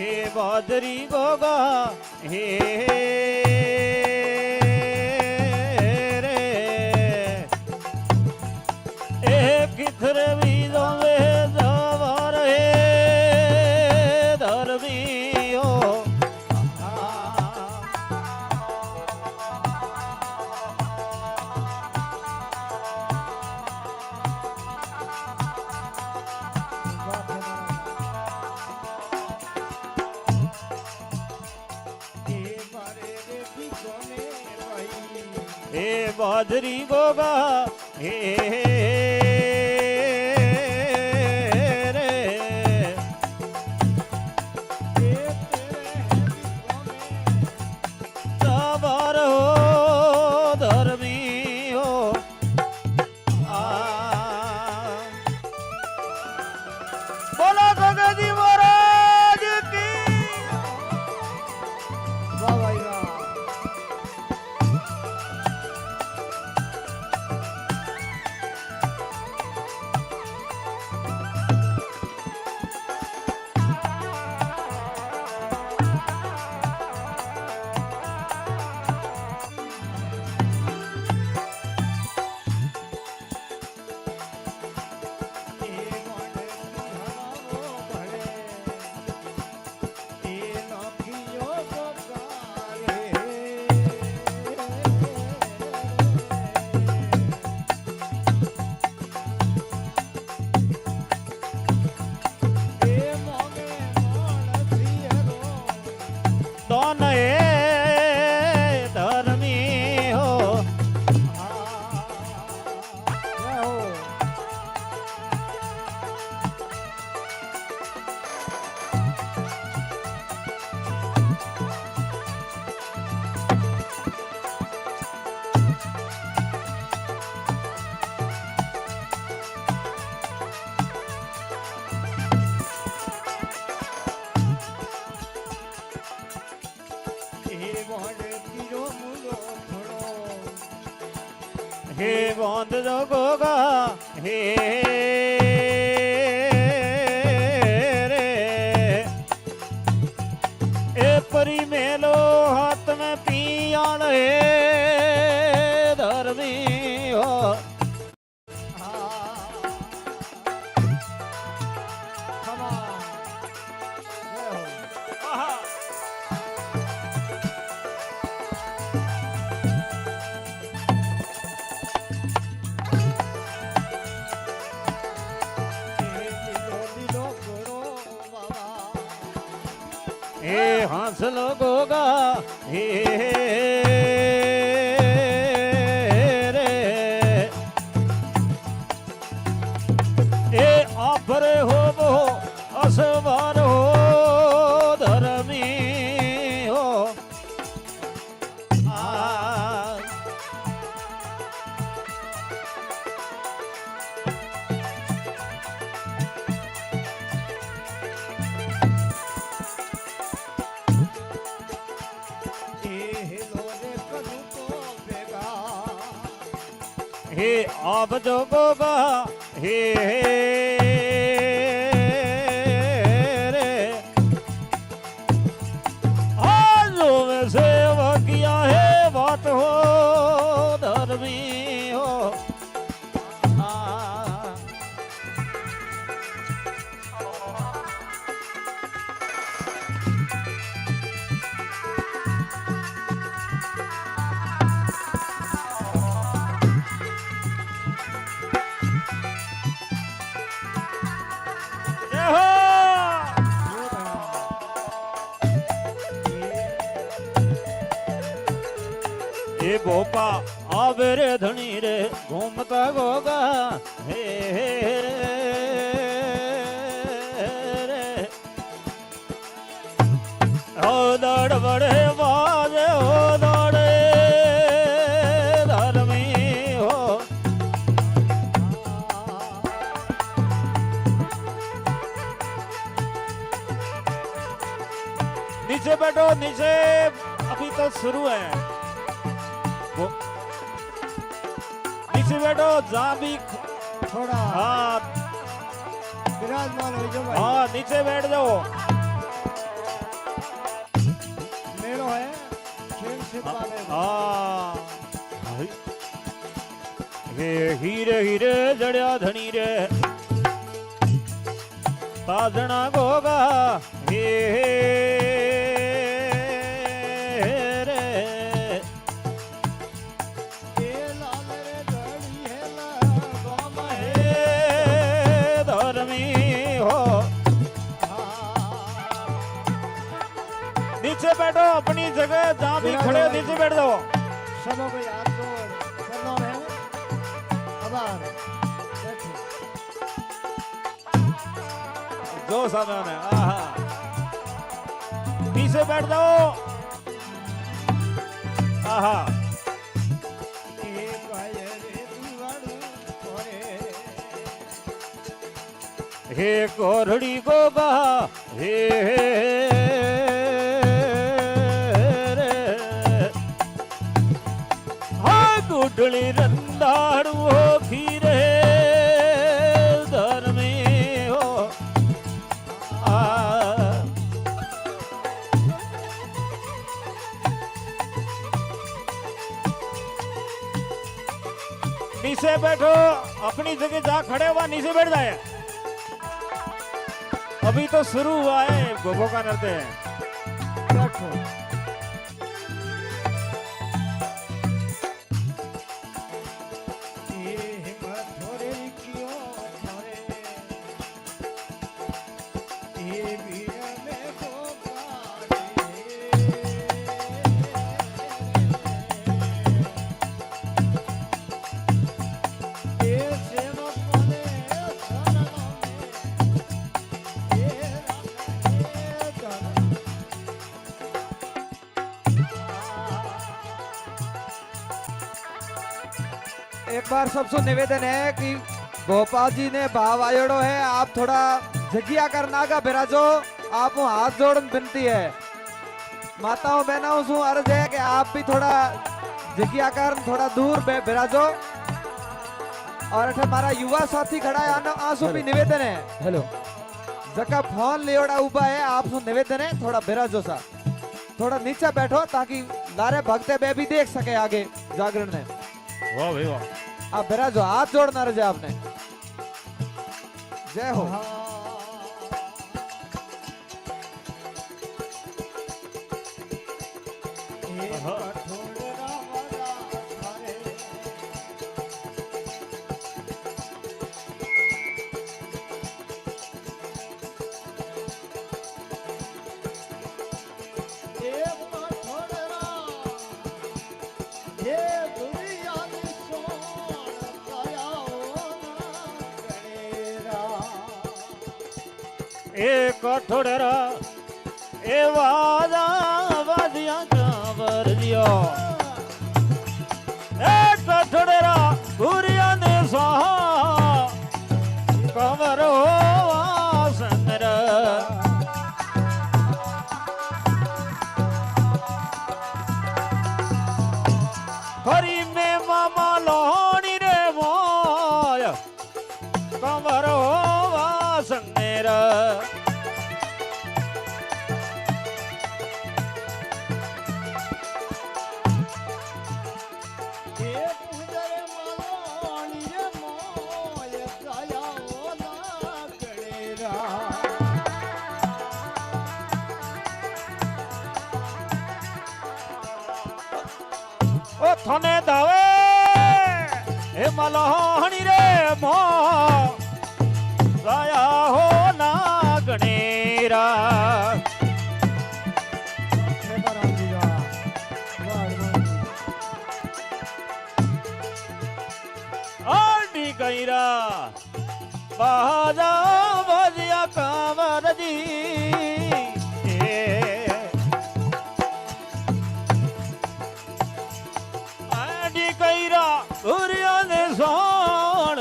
हे बादरी गोगा हे रे एक किधर भी जावे जावर हे धर्मी हो हे बादरी गोगा हे रे सवार हो धर्मी हो बोलो गगदी महाराज की वाह भाई वाह दोन धर्मी हो हे बंद गोगा हे रे ए परी मेलो हाथ में पियाल हे धर्मी हो हे हंसलो गोगा हे रे ए आफरे हो वो असवार हो धर्मी हो हे आप जो गोगा हे रे आजो में सेवा किया है बात हो धर्मी हो हे भोपा आवे रे धनी रे घूमता गोगा हे रे हो दड़ बड़े बाजे हो दौड़े धर्मी हो नीचे बैठो नीचे अभी तो शुरू है नीचे बैठो जहाँ भी थोड़ा हाँ विराजमान हो जाओ भाई। हाँ नीचे बैठ जाओ है शेर से बाबे हे हीरे हीरे जड़िया धनी रे ताजना गोगा हे रे ए लाल रे गड़ी है ला गोमा हे धर्मी हो नीचे बैठो अपनी जगह जहाँ भी खड़े हो नीचे बैठ जाओ सबों को याद जोड़ करना है आभार बैठो जो सामने आहा नीचे बैठ जाओ आहा ए भाई रे दीवारू तोरे हे कोरड़ी गोगा हे रे हाय गुडली रंदाड़ू हो खीरे धर्मी हो आ नीचे बैठो अपनी जगह जहाँ खड़े हुआ नीचे बैठ जाए अभी तो शुरू हुआ है गोगो का नृत्य बैठो ए हिम्मत थोड़े क्यों थोड़े ए भीड़ में ए सेवक बने शरणों में ए एक बार सबसे निवेदन है कि गोपाल जी ने भाव आयोड़ो है आप थोड़ा जगिया करना का बिराजो आप हाथ जोड़न विनती है माताओं बहनों से अर्ज है कि आप भी थोड़ा जगिया कर थोड़ा दूर बिराजो और अठे हमारा युवा साथी खड़ा है आंसू भी निवेदन है हेलो जका फोन लियोड़ा उबा है आप सु निवेदन है थोड़ा बिराजो सा थोड़ा नीचे बैठो ताकि लारे भक्ते बे भी देख सके आगे जागरण में वाह भाई वाह आप बिराजो हाथ जोड़ना रहे आपने जय हो एक ठोडरा ए वाजा वाजिया कांवर दियो एक ठोडरा गुरिया ने सहा कांवर हो संगर हरी में मामा लोनी रे मोय कांवर हो संगर ओ थने दावे हे मलहणी रे मो राया हो ना गणेरा आंडी गईरा बाजा बजिया कांवर जी गुरिया ने सोन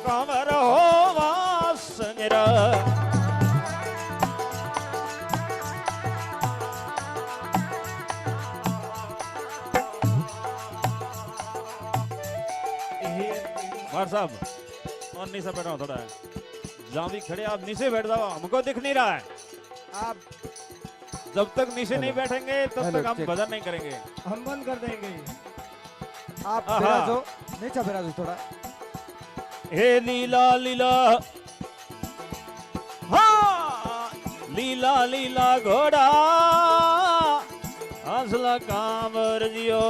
कमर हो संगरा साहब और नीचे बैठा थोड़ा जहाँ भी खड़े आप नीचे बैठ जाओ हमको दिख नहीं रहा है आप जब तक नीचे नहीं हेलो। बैठेंगे तब हेलो, तक हम चेक। भजन नहीं करेंगे। हम बंद कर देंगे। आप आहा। बिराजो, नीचे बिराजो थोड़ा। हे लीला लीला, हाँ लीला लीला घोड़ा, असला कांवर जियो